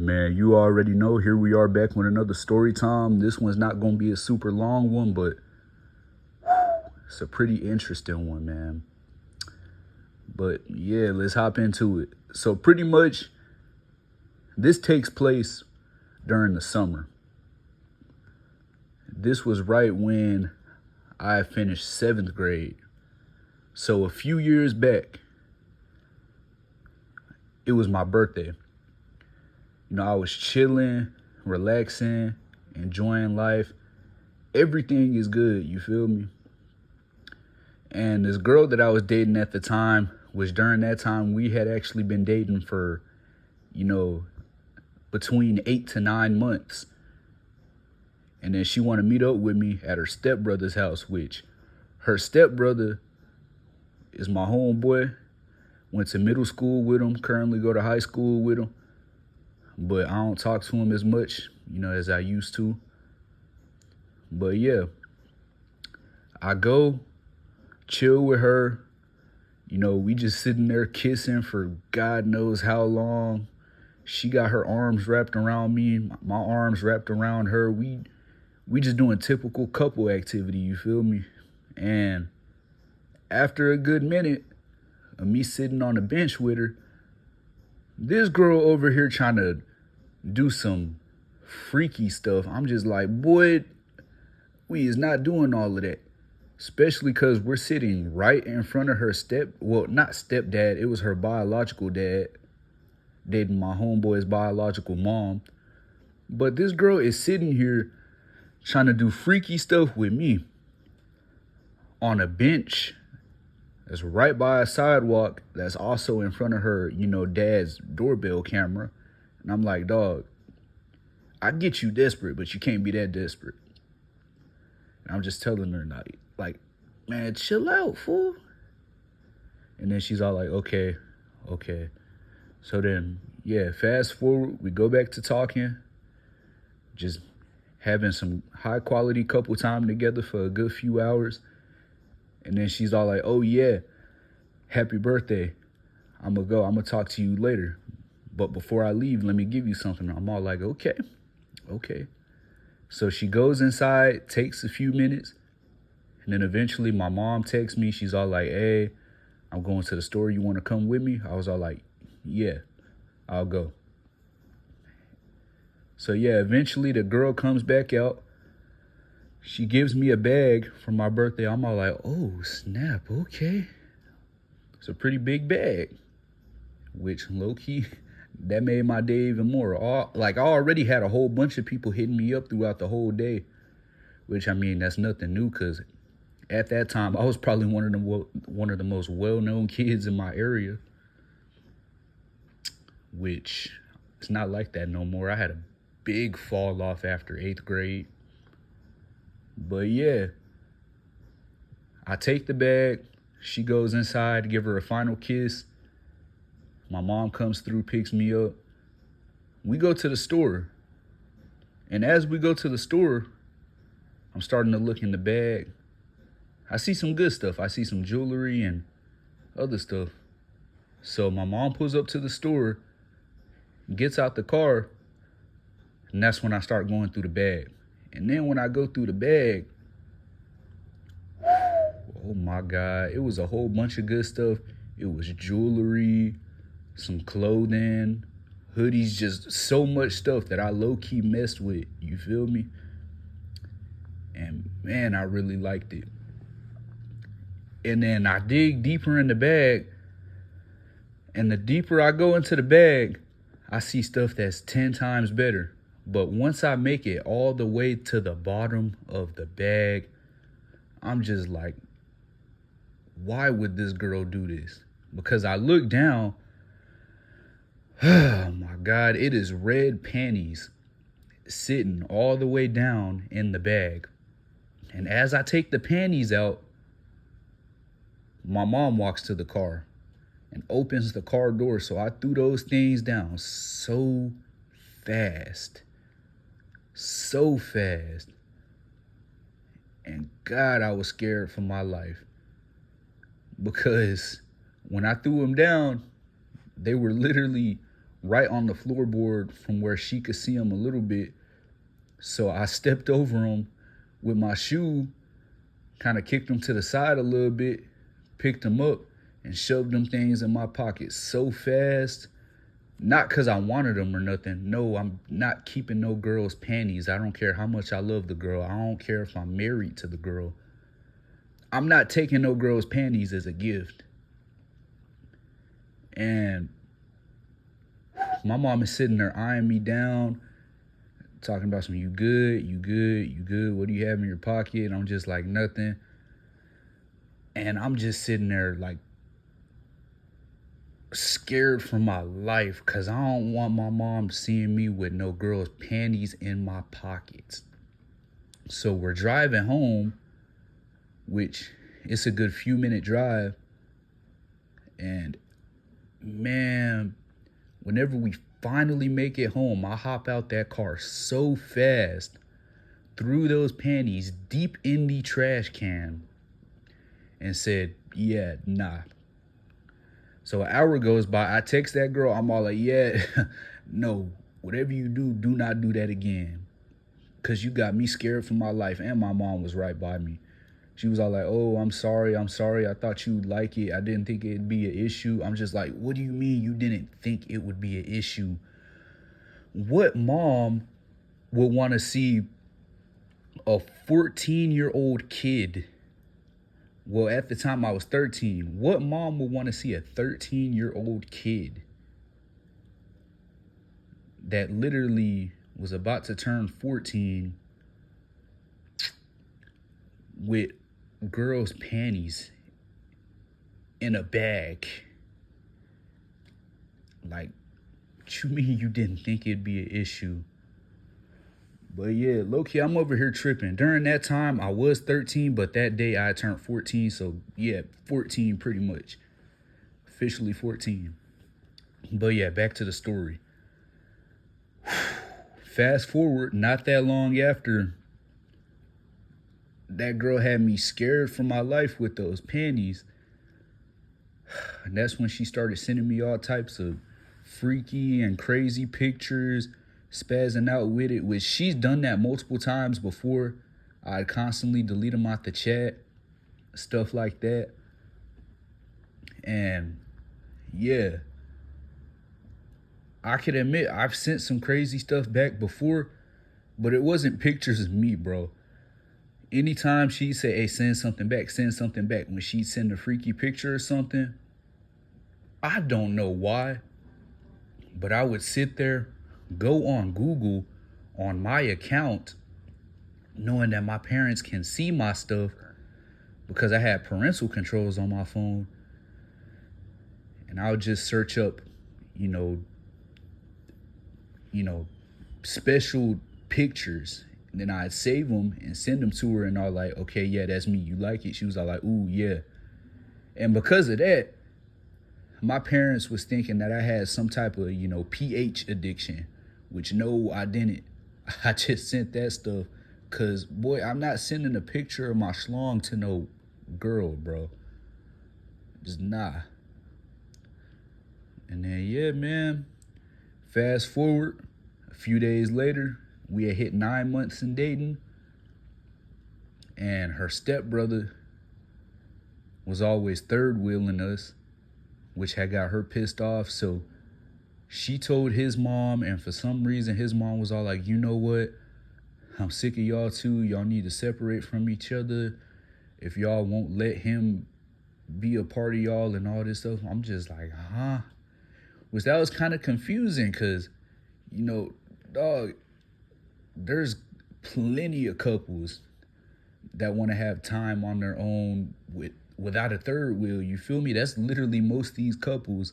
Man, you already know. Here we are back with another story time. This one's not going to be a super long one, but it's a pretty interesting one, man. But yeah, let's hop into it. So, pretty much, this takes place during the summer. This was right when I finished seventh grade. So, a few years back, it was my birthday. I was chilling, relaxing, enjoying life. Everything is good, you feel me? And this girl that I was dating at the time, which during that time we had actually been dating for, between 8 to 9 months. And then she wanted to meet up with me at her stepbrother's house, which her stepbrother is my homeboy. Went to middle school with him, currently go to high school with him. But I don't talk to him as much, as I used to. But yeah, I go chill with her. We just sitting there kissing for God knows how long. She got her arms wrapped around me, my arms wrapped around her. We just doing typical couple activity, you feel me? And after a good minute of me sitting on the bench with her, this girl over here trying to do some freaky stuff. I'm just like, boy, we is not doing all of that. Especially because we're sitting right in front of her not stepdad, it was her biological dad, dating my homeboy's biological mom. But this girl is sitting here trying to do freaky stuff with me on a bench that's right by a sidewalk that's also in front of her, dad's doorbell camera. And I'm like, dog, I get you desperate, but you can't be that desperate. And I'm just telling her, like, man, chill out, fool. And then she's all like, okay. So then, yeah, fast forward, we go back to talking, just having some high quality couple time together for a good few hours. And then she's all like, oh yeah, happy birthday. I'm going to talk to you later. But before I leave, let me give you something. I'm all like, okay. So she goes inside, takes a few minutes. And then eventually my mom texts me. She's all like, hey, I'm going to the store. You want to come with me? I was all like, yeah, I'll go. So yeah, eventually the girl comes back out. She gives me a bag for my birthday. I'm all like, oh, snap, okay. It's a pretty big bag, which low-key, that made my day even more. I already had a whole bunch of people hitting me up throughout the whole day, which, that's nothing new because at that time, I was probably one of the most well-known kids in my area, which it's not like that no more. I had a big fall off after 8th grade. But yeah, I take the bag. She goes inside, give her a final kiss. My mom comes through, picks me up. We go to the store. And as we go to the store, I'm starting to look in the bag. I see some good stuff. I see some jewelry and other stuff. So my mom pulls up to the store, gets out the car, and that's when I start going through the bag. And then when I go through the bag, oh my God, it was a whole bunch of good stuff. It was jewelry, some clothing, hoodies, just so much stuff that I low-key messed with, you feel me? And man, I really liked it. And then I dig deeper in the bag, and the deeper I go into the bag, I see stuff that's 10 times better. But once I make it all the way to the bottom of the bag, I'm just like, why would this girl do this? Because I look down, oh my God, it is red panties sitting all the way down in the bag. And as I take the panties out, my mom walks to the car and opens the car door. So I threw those things down so fast. And God, I was scared for my life. Because when I threw them down, they were literally right on the floorboard from where she could see him a little bit. So I stepped over him with my shoe, kind of kicked him to the side a little bit, picked him up, and shoved them things in my pocket so fast. Not because I wanted them or nothing. No, I'm not keeping no girl's panties. I don't care how much I love the girl. I don't care if I'm married to the girl. I'm not taking no girl's panties as a gift. And my mom is sitting there eyeing me down, talking about some, you good, you good, you good, what do you have in your pocket? And I'm just like, nothing. And I'm just sitting there like scared for my life because I don't want my mom seeing me with no girl's panties in my pockets. So we're driving home, which it's a good few minute drive. And man, whenever we finally make it home, I hop out that car so fast, threw those panties deep in the trash can, and said, yeah, nah. So an hour goes by, I text that girl, I'm all like, yeah, no, whatever you do, do not do that again. Because you got me scared for my life, and my mom was right by me. She was all like, oh, I'm sorry. I thought you'd like it. I didn't think it'd be an issue. I'm just like, what do you mean you didn't think it would be an issue? What mom would want to see a 14-year-old kid? Well, at the time I was 13. What mom would want to see a 13-year-old kid that literally was about to turn 14 with girls' panties in a bag? Like, what you mean you didn't think it'd be an issue? But yeah, low-key, I'm over here tripping. During that time, I was 13, but that day I turned 14. So yeah, 14 pretty much. Officially 14. But yeah, back to the story. Fast forward, not that long after, that girl had me scared for my life with those panties. And that's when she started sending me all types of freaky and crazy pictures, spazzing out with it, which she's done that multiple times before. I'd constantly delete them out the chat, stuff like that. And yeah, I could admit I've sent some crazy stuff back before, but it wasn't pictures of me, bro. Anytime she'd say, hey, send something back, when she'd send a freaky picture or something, I don't know why, but I would sit there, go on Google on my account, knowing that my parents can see my stuff because I had parental controls on my phone. And I would just search up, you know, special pictures. And then I'd save them and send them to her, and I was like, okay, yeah, that's me. You like it? She was all like, ooh, yeah. And because of that, my parents was thinking that I had some type of, pH addiction, which no, I didn't. I just sent that stuff because, boy, I'm not sending a picture of my schlong to no girl, bro. Just nah. And then, yeah, man, fast forward a few days later, we had hit 9 months in dating, and her stepbrother was always third wheeling us, which had got her pissed off. So she told his mom, and for some reason his mom was all like, you know what? I'm sick of y'all two. Y'all need to separate from each other if y'all won't let him be a part of y'all and all this stuff. I'm just like, huh? Which that was kind of confusing because, dog, there's plenty of couples that want to have time on their own without a third wheel. You feel me? That's literally most of these couples.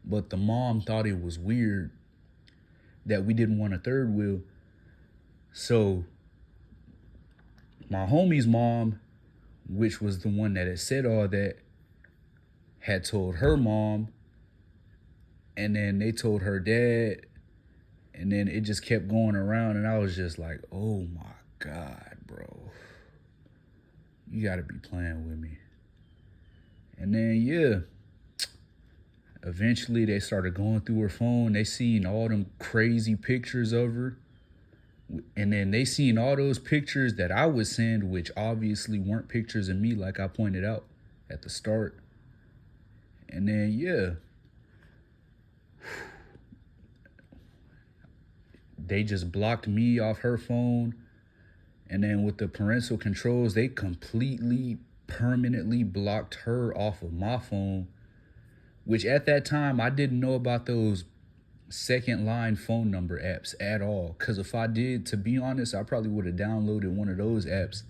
But the mom thought it was weird that we didn't want a third wheel. So my homie's mom, which was the one that had said all that, had told her mom, and then they told her dad, and then it just kept going around, and I was just like, oh my God, bro. You gotta be playing with me. And then, yeah, Eventually, they started going through her phone. They seen all them crazy pictures of her. And then they seen all those pictures that I would send, which obviously weren't pictures of me, like I pointed out at the start. And then, yeah, they just blocked me off her phone. And then with the parental controls, they completely, permanently blocked her off of my phone, which at that time, I didn't know about those second line phone number apps at all. Because if I did, to be honest, I probably would have downloaded one of those apps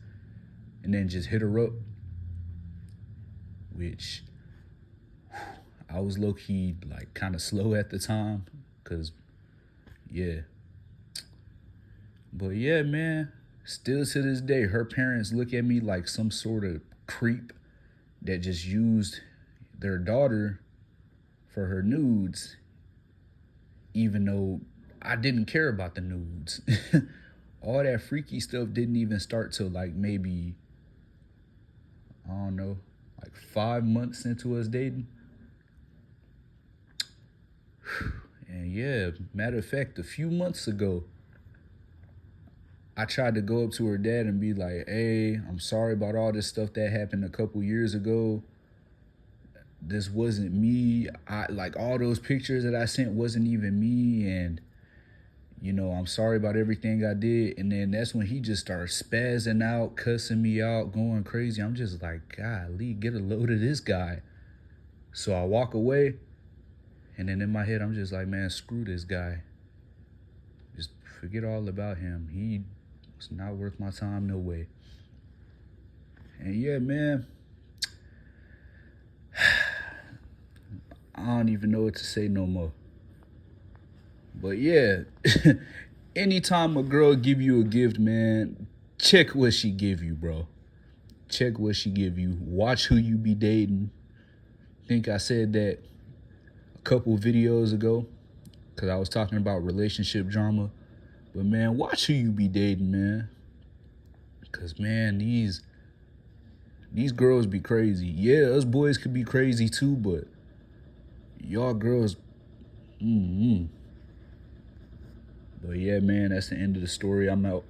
and then just hit her up, which I was low-key like kind of slow at the time. Because, yeah. But yeah, man, still to this day, her parents look at me like some sort of creep that just used their daughter for her nudes, even though I didn't care about the nudes. All that freaky stuff didn't even start till like maybe, I don't know, like 5 months into us dating. And yeah, matter of fact, a few months ago, I tried to go up to her dad and be like, hey, I'm sorry about all this stuff that happened a couple years ago. This wasn't me. Like all those pictures that I sent wasn't even me. And, you know, I'm sorry about everything I did. And then that's when he just started spazzing out, cussing me out, going crazy. I'm just like, golly, get a load of this guy. So I walk away. And then in my head, I'm just like, man, screw this guy. Just forget all about him. He was not worth my time, no way. And yeah, man, I don't even know what to say no more. But yeah, anytime a girl give you a gift, man, check what she give you, bro. Check what she give you. Watch who you be dating. I think I said that a couple videos ago because I was talking about relationship drama. But man, watch who you be dating, man. Because man, these girls be crazy. Yeah, us boys could be crazy too, but y'all girls, But yeah, man, that's the end of the story. I'm out.